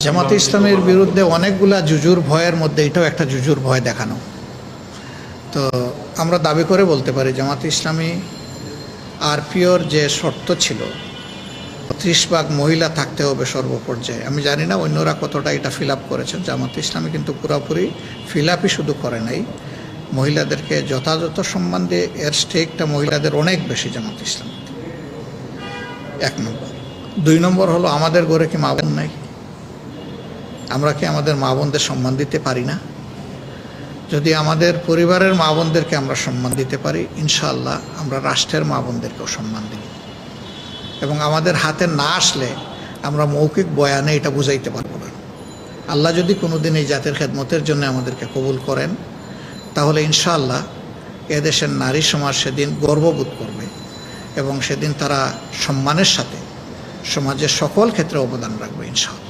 জামাতে ইসলামের বিরুদ্ধে অনেকগুলা জুজুর ভয়ের মধ্যে এটাও একটা জুজুর ভয় দেখানো। তো আমরা দাবি করে বলতে পারি জামাতে ইসলামী আরপিওর যে শর্ত ছিল 30% মহিলা থাকতে হবে সর্বপর্যায়ে, আমি জানি না অন্যরা কতটা এটা ফিল আপ করেছেন। জামাতে ইসলামী কিন্তু পুরোপুরি ফিল আপই শুধু করে নাই, মহিলাদেরকে যথাযথ সম্মান দিয়ে এর স্টেকটা মহিলাদের অনেক বেশি জামাতে ইসলামী। 1 নম্বর। 2 নম্বর হলো আমাদের ঘরে কি মা বোন নাই? আমরা কি আমাদের মা বোনদের সম্মান দিতে পারি না? যদি আমাদের পরিবারের মা বোনদেরকে আমরা সম্মান দিতে পারি, ইনশাআল্লাহ আমরা রাষ্ট্রের মা বোনদেরকেও সম্মান দিব। এবং আমাদের হাতে না আসলে আমরা মৌখিক বয়ানে এটা বুঝাইতে পারবো না। আল্লাহ যদি কোনোদিন এই জাতির খেদমতের জন্য আমাদেরকে কবুল করেন, তাহলে ইনশাআল্লাহ এদেশের নারী সমাজ সেদিন গর্ববোধ করবে এবং সেদিন তারা সম্মানের সাথে সমাজের সকল ক্ষেত্রে অবদান রাখবে ইনশাআল্লাহ।